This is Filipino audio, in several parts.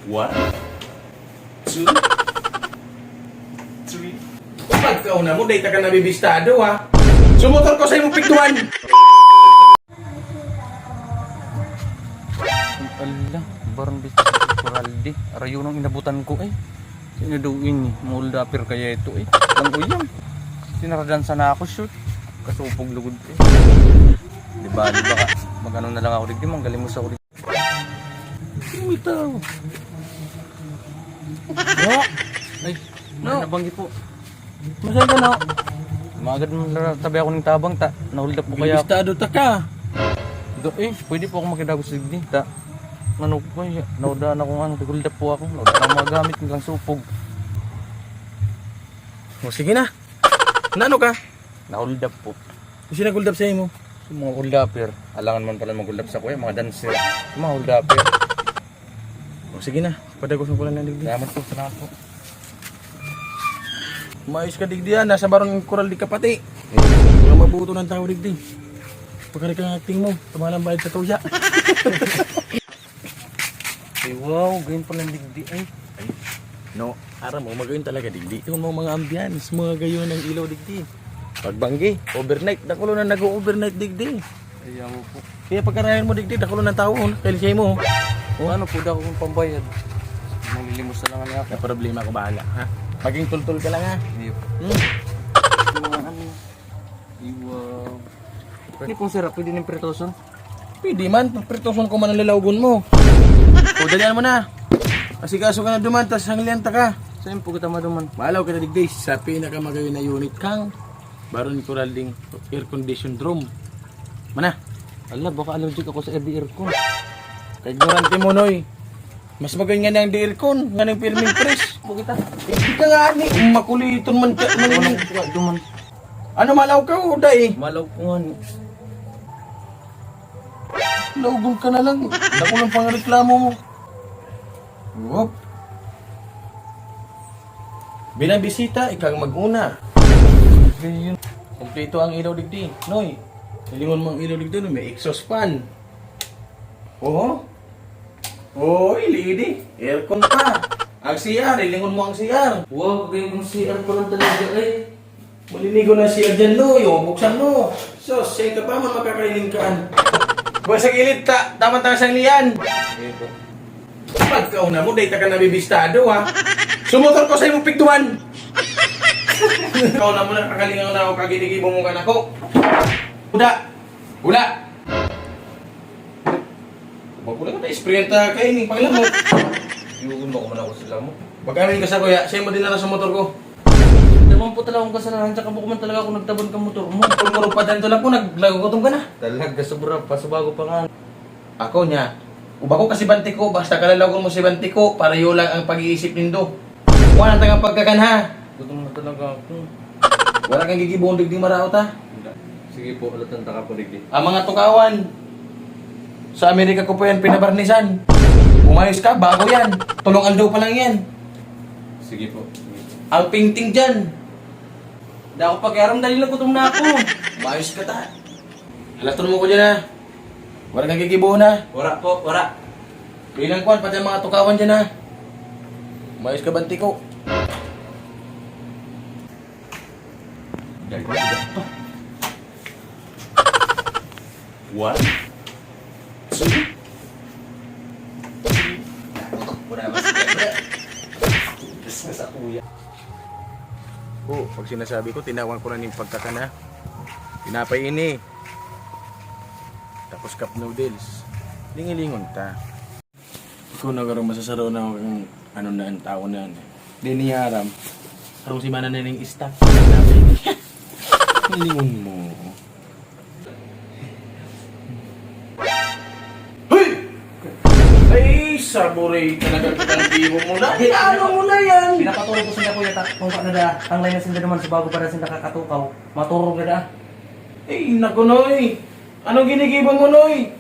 One, two, three. Pagkauna mo, dahil ka nabibistado ha. Sumutor ko sa imong piktuan. Allah, barang bisa Coraldi. Arayo nang inabutan ko eh. Sinaduin ni moldapir kaya ito eh. Lang uyang. Sinaradan sana ako shoot. Kasupog lugod eh. Di ba ka? Magano na lang ako digdi, manggaling mo sa ako digdi. Bitaw. No. Ay, no. Nabanggit po. Masaya ka na. Magad mo tabi ako ng tabang ta. Nahulda po kaya ako. Bibistado ta ka. Pwede po ako makidagos sa digdi ta. Ano ko eh, naudaan akong ano, tiguldap po ako. Naudaan akong mga gamit nilang supog. O sige na. Nano ka? Nahuldap po. Kasi naguldap sa imo. Yung mga huldapir, alangan man pala maguldap sa kuya, mga dancer. Yung mga huldapir. O sige na. Padagos mo pala ng digdi. Salamat po. Maayos ka digdi yan. Nasa barong koral di ka pati. Wala mabuto ng tao digdi. Pagkari ka ng acting mo. Tumalang bayad sa tuya. Ay wow, ganyan pala ng digdi ay. No, aram mo, magayon talaga digdi. Yung mga ambience, mga gayon ng ilaw digdi. Pagbanggi, overnight, dakulo na nag-overnight digdi. Kaya mo po. Kaya pagkarayan mo digdi, dakulo ng tao, kailisay mo. Ano po daw kung pambayad? Manglilimos na lang niya ako. Na problema ko bahala, ha? Maging tultul ka lang, ha? Hindi po. Mga ano. Ay wow. Hindi pong sarap, pwede ng pretoson. Pwede man, pagpritoson ko man ang lalawgon mo. O, dalian mo na. Kasi kaso ka na duman, tas hanglianta ka. Saan po kita maduman? Malaw ka na digdi sa pinakamagayon na unit kang baron coral ding air conditioned room. Mana? Ala, baka allergic ako sa aircon. Kay ignorante mo, Noy. Mas magayon nga ng aircon, nga ng filming press. Bukita. Hindi ka nga ni, makuliton man ka. Walang kuka, duman. Ano malaw ka, Uda eh? Malaw ko nga ni. Laugong ka na lang. Dako lang pang reklamo mo. Whoop. Binabisita, ikang mag-una. Ganyan. Kompleto ang ilaw digdi. Noy, nilingon mo ang ilaw digdi, no? May exhaust fan. Oo. Oy, lady. Aircon pa. Ang CR, ilingon mo ang CR. Wow, ganyan kong CR pa lang talaga eh. Malinigo na CR dyan, Noy. O, buksan mo. So, siya ka pa man makakailingkaan. Buwan sa gilid ta, tama-tama siyang liyan. Ito. Pagkauna mo, dahil ka nabibistado ha. Sumutor ko sa imong piktuan. Kauna mo na, kakalingaw na ako, kaginigibong mo ka na ko. Uda! Ula! Wala ka na, isprenta ka ini, paglang mo. Iugun ba ko man ako sila mo? Pag-amin ka sa kuya, siya mo din na sa motor ko. Naman po talaga akong kasalanan, tsaka po man talaga ako nagtabon ka motor mo. Kung marunong pa dito lang po, naglagutom ka na. Talaga, sobra pa, subago pa nga. Ako niya, uba ko kasi banti ko, basta kalalagon mo si banti ko, para yun lang ang pag-iisip nindo. Wala nang tangang pagkakanha. Gutom na talaga ako. Wala kang gigibong digding maraot ha. Sige po, alatan taka po digdi. Ang mga tukawan, sa Amerika ko po yan pinabarnisan. Umayos ka, bago yan. Tulong aldaw pa lang yan. Sige po. Ang painting dyan. Hindi ako pagkaram dahil nagutom na ako. Umayos ka ta. Halaton mo ko dyan ha. Wala kang gigibuhon ha. Wala po, wala. Bilang kwan, pati ang mga tukawan dyan ha. Umayos ka banti ko. One, two, three. Sa kuya. Oh, pag sinasabi ko, tinawan ko na ng pagkakana. Tinapay ini. Tapos cup noodles. Lingilingon ta. Ikaw na karong masasaraw na ang ano na ang tao na yan. Di niya aram. Karong si mana na ng staff. Lingon mo. Hoy! Ay, saburay talaga kitang bibo mo na. Ano mo na yan? Pinapatulog ko sila kuya, kung paano na ang line na sila naman sa bago para sila kakatukaw. Maturog na da. Eh, naku, Noy. Anong ginigibang mo, Noy?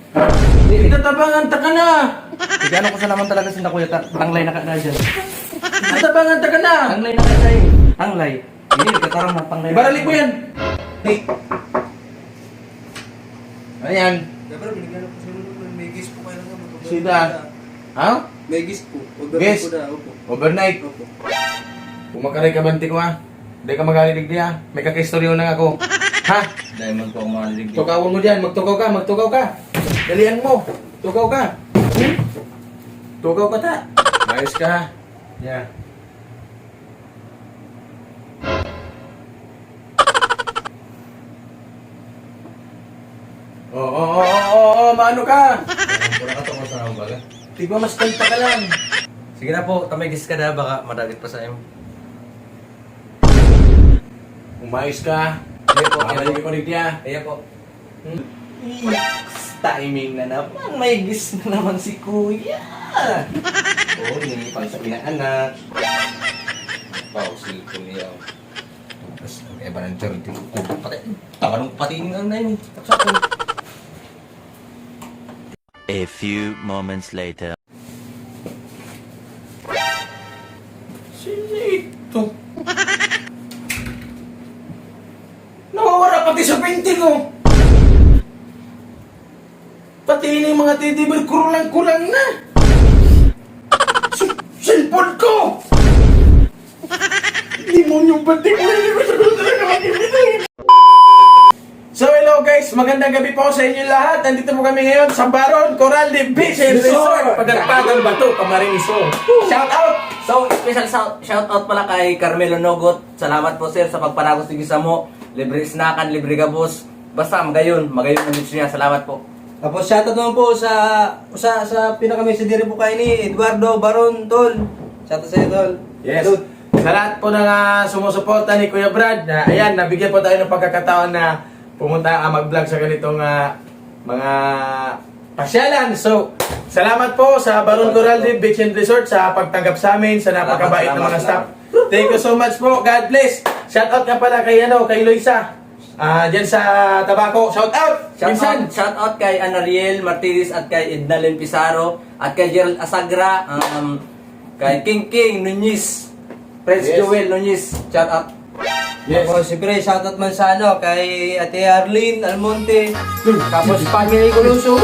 Itatabangan ta ka na. Sige, ano ko sa naman talaga sila kuya, ang line na ka na dyan. Itatabangan ta ka na. Ang line na ka na eh. Ang line. Hindi, katarang na pang line. Baralik mo yan. Hey. Ano yan? Dapat binigyan ako sa mga may gis po kayo ng Sida. Ha? May gis po. Gis? Overnight po na. Opo. Overnight. Opo. Kung makaray ka banti ko ha. Hindi ka magalilig di ha. May kakistoryo na ako. Ha? Diamond po ako malilig. Tukawon mo dyan. Magtukaw ka. Dalian mo. Tukaw ka. Tukaw ka ta. Ayos ka. Yeah. Oo, maano ka? Pura ka to ko sa baga. Tigwa mas kanta ka lang. Sige na po, tamay-gis ka na, baka madagit pa sa iyo. Umayos ka. Iya po, Mahalin ko rin niya. Iya po. Timing na naman, may gis na naman si Kuya. Oo, hindi pang sa pinaanak. Pausil ko niya. Tapos, ang eba ng charity ko. Takanong patingin ang na yun. Tapos A few moments later. Sino ito? Nawawala pati sa painting ko. Pati ini mga teddy bear kulang na. Cellphone ko! Limon yung pating ko. Hindi ko siguro talaga makikita. So hello guys, magandang gabi po sa inyo lahat. Nandito po kami ngayon sa Baron Coral de Beach and Resort. Pagdagpagan Bato, Camarines Resort. Shout out! So, special shout out pala kay Carmelo Nogot. Salamat po sir sa pagpanagos ng isa mo. Libre snakan, libre gabos. Basta magayon ang beach niya. Salamat po. Tapos shoutout naman po sa pinaka-messenger po kayo ni Eduardo Baron Tol. Shoutout sa iyo Tol. Yes. Salud. Sa lahat po ng sumusuporta ni Kuya Brad, na ayan, nabigyan po tayo ng pagkakataon na pumunta mag-vlog sa ganitong mga pasyalan. So, salamat po sa Baron Coral de Beach and Resort sa pagtanggap sa amin, sa napakabait ng mga staff. Thank you so much po. God bless. Shout out nga pala kay Loisa. Diyan sa Tabaco. Shout out! Minsan. Shout out kay Anariel Martinez at kay Ednalyn Pizarro at kay Gerald Asagra, kay King Nunez, Prince Yes. Joel Nunez. Shout out. Yes. Tapos siyempre shoutout man sa kay Ate Arlene Almonte. Tapos Panginoy Coluso.